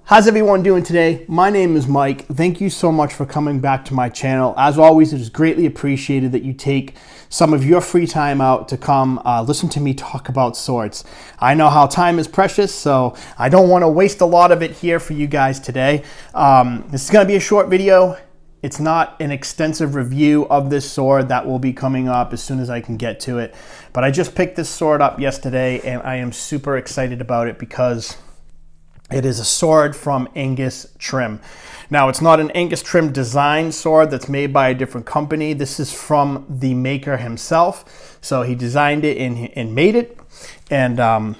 How's everyone doing today? My name is Mike. Thank you so much for coming back to my channel. As always, it is greatly appreciated that you take some of your free time out to come listen to me talk about swords. I know how time is precious, so I don't want to waste a lot of it here for you guys today. This is going to be a short video. It's not an extensive review of this sword. That will be coming up as soon as I can get to it. But I just picked this sword up yesterday, and I am super excited about it because it is a sword from Angus trim. Now, it's not an Angus trim design sword that's made by a different company. This is from the maker himself. So he designed it and made it. And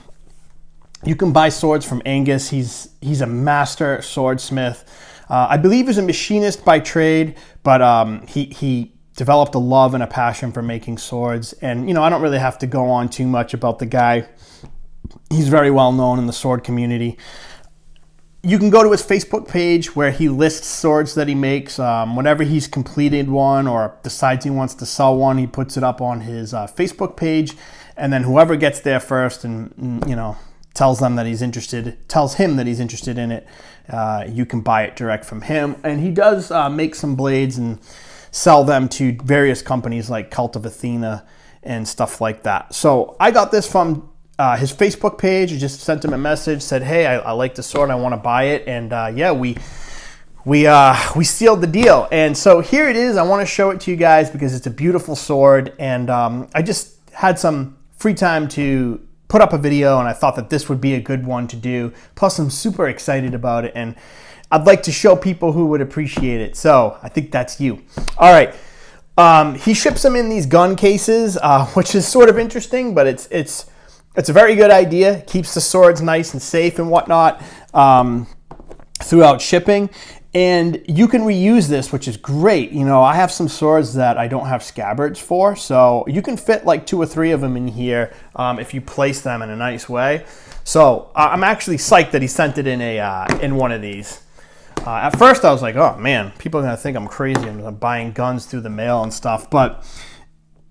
you can buy swords from Angus. He's a master swordsmith. I believe he's a machinist by trade, but he developed a love and a passion for making swords. And, you know, I don't really have to go on too much about the guy. He's very well known in the sword community. You can go to his Facebook page where he lists swords that he makes. Whenever he's completed one or decides he wants to sell one, he puts it up on his Facebook page. And then whoever gets there first and, you know, tells him that he's interested in it, you can buy it direct from him. And he does make some blades and sell them to various companies like XIIa and stuff like that. So I got this from his Facebook page. I just sent him a message, said, hey, I like the sword, I want to buy it. And yeah, we sealed the deal. And so here it is. I want to show it to you guys because it's a beautiful sword. And I just had some free time to put up a video, and I thought that this would be a good one to do. Plus, I'm super excited about it, and I'd like to show people who would appreciate it. So I think that's you. All right. He ships them in these gun cases, which is sort of interesting, but it's a very good idea. Keeps the swords nice and safe and whatnot throughout shipping. And you can reuse this, which is great. You know, I have some swords that I don't have scabbards for, so you can fit like 2 or 3 of them in here if you place them in a nice way. So I'm actually psyched that he sent it in one of these. At first I was like, oh man, people are gonna think I'm crazy. I'm buying guns through the mail and stuff, but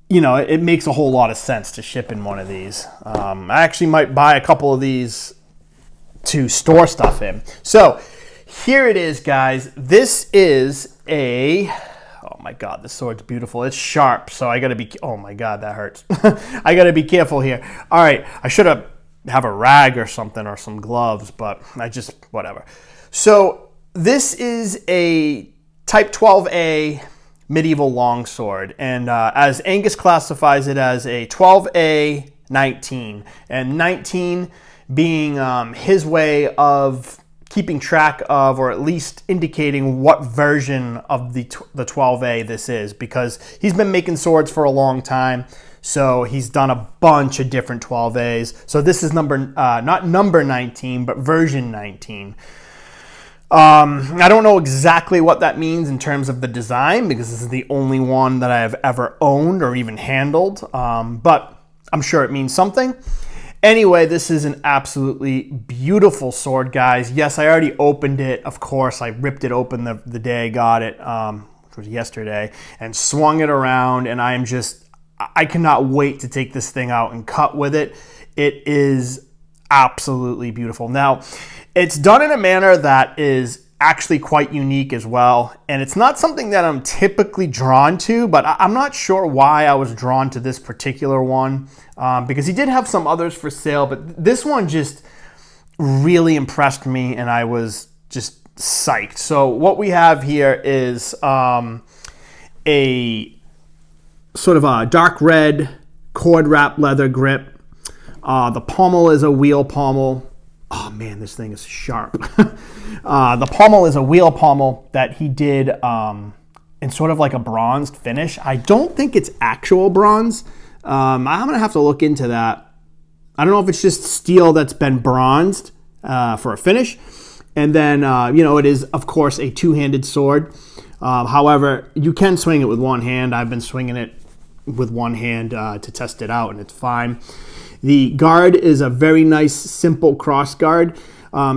you know, it makes a whole lot of sense to ship in one of these. I actually might buy a couple of these to store stuff in. So here it is, guys. This is a, oh my God, this sword's beautiful. It's sharp, so I gotta be, oh my God, that hurts. I gotta be careful here. All right, I should have a rag or something or some gloves, but I just, whatever. So this is a Type 12A medieval longsword, and as Angus classifies it as a 12A 19, and 19 being his way of keeping track of, or at least indicating what version of the 12A this is, because he's been making swords for a long time, so he's done a bunch of different 12As. So this is not number 19, but version 19. I don't know exactly what that means in terms of the design, because this is the only one that I have ever owned or even handled, but I'm sure it means something. Anyway, this is an absolutely beautiful sword, guys. Yes, I already opened it. Of course, I ripped it open the day I got it, which was yesterday, and swung it around, and I cannot wait to take this thing out and cut with it. It is absolutely beautiful. Now, it's done in a manner that is actually quite unique as well, and it's not something that I'm typically drawn to, but I'm not sure why I was drawn to this particular one, because he did have some others for sale, but this one just really impressed me, and I was just psyched. So what we have here is a sort of a dark red cord wrap leather grip. The pommel is a wheel pommel. Oh man, this thing is sharp. The pommel is a wheel pommel that he did in sort of like a bronzed finish. I don't think it's actual bronze. I'm gonna have to look into that. I don't know if it's just steel that's been bronzed for a finish. And then, you know, it is, of course, a two-handed sword. However, you can swing it with one hand. I've been swinging it with one hand to test it out, and it's fine. The guard is a very nice, simple cross guard.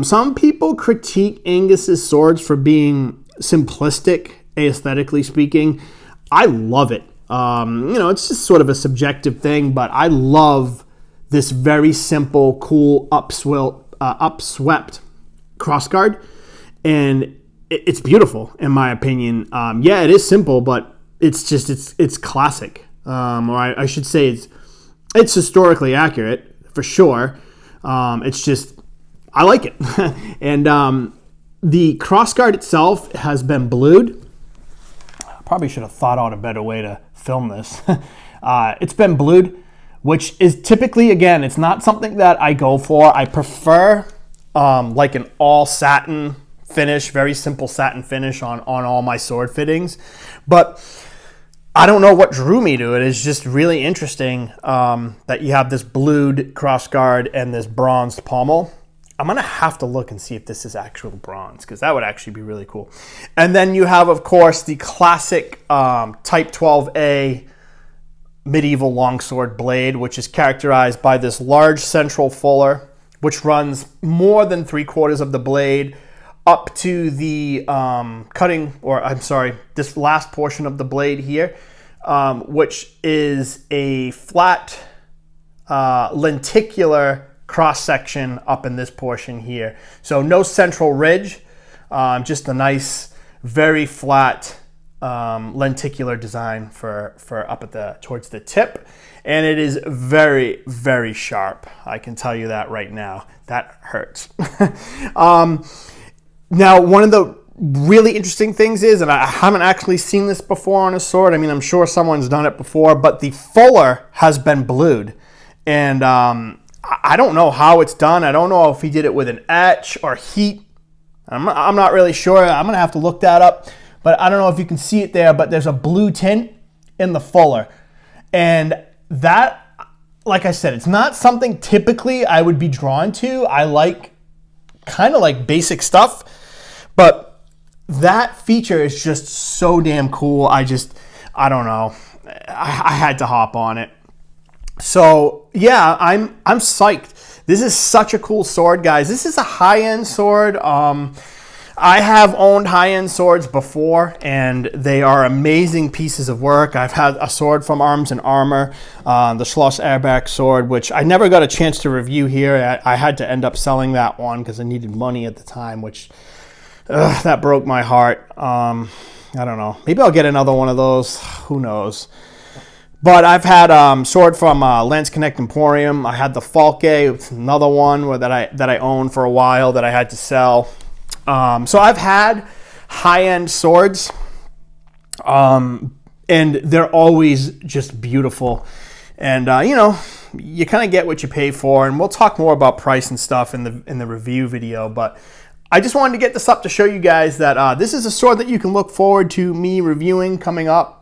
Some people critique Angus's swords for being simplistic, aesthetically speaking. I love it. You know, it's just sort of a subjective thing, but I love this very simple, cool, upswept crossguard, and it's beautiful in my opinion. Yeah, it is simple, but it's classic, or I should say it's historically accurate for sure. It's just, I like it. And the crossguard itself has been blued. I probably should have thought out a better way to film this. It's been blued, which is typically, again, it's not something that I go for. I prefer like an all satin finish, very simple satin finish on all my sword fittings. But I don't know what drew me to it. It's just really interesting that you have this blued crossguard and this bronzed pommel. I'm going to have to look and see if this is actual bronze, because that would actually be really cool. And then you have, of course, the classic Type 12A medieval longsword blade, which is characterized by this large central fuller, which runs more than 3/4 of the blade up to the this last portion of the blade here, which is a flat lenticular cross section up in this portion here. So no central ridge, just a nice, very flat lenticular design for up at towards the tip. And it is very, very sharp. I can tell you that right now. That hurts. Now, one of the really interesting things is, and I haven't actually seen this before on a sword. I mean, I'm sure someone's done it before, but the fuller has been blued. And I don't know how it's done. I don't know if he did it with an etch or heat. I'm not really sure. I'm going to have to look that up. But I don't know if you can see it there, but there's a blue tint in the fuller. And that, like I said, it's not something typically I would be drawn to. I like kind of like basic stuff, but that feature is just so damn cool. I don't know. I had to hop on it. So yeah, I'm psyched. This is such a cool sword, guys. This is a high-end sword. I have owned high-end swords before, and they are amazing pieces of work. I've had a sword from Arms and Armor, the Schloss Erbach sword, which I never got a chance to review here. I had to end up selling that one because I needed money at the time, which that broke my heart. I don't know. Maybe I'll get another one of those. Who knows? But I've had sword from Lance Connect Emporium. I had the Falke, it's another one that I owned for a while that I had to sell. So I've had high-end swords, and they're always just beautiful. And you kind of get what you pay for. And we'll talk more about price and stuff in the review video. But I just wanted to get this up to show you guys that this is a sword that you can look forward to me reviewing coming up.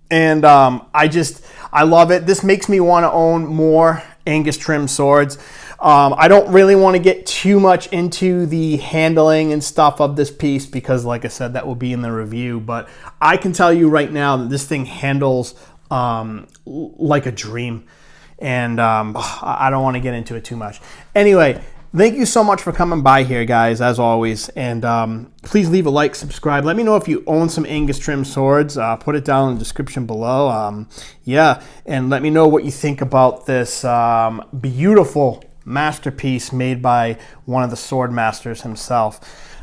And I love it. This makes me want to own more Angus trim swords. I don't really want to get too much into the handling and stuff of this piece because, like I said, that will be in the review. But I can tell you right now that this thing handles like a dream. And I don't want to get into it too much. Anyway, thank you so much for coming by here, guys, as always. And please leave a like, subscribe. Let me know if you own some Angus trim swords. Put it down in the description below. Yeah, and let me know what you think about this beautiful masterpiece made by one of the sword masters himself.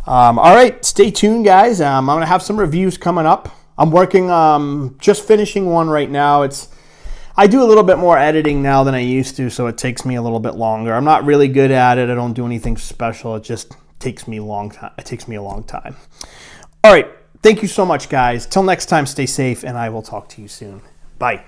All right, stay tuned, guys. I'm going to have some reviews coming up. I'm working, just finishing one right now. I do a little bit more editing now than I used to, so it takes me a little bit longer. I'm not really good at it. I don't do anything special. It just takes me a long time. It takes me a long time. All right, thank you so much, guys. Till next time, stay safe, and I will talk to you soon. Bye.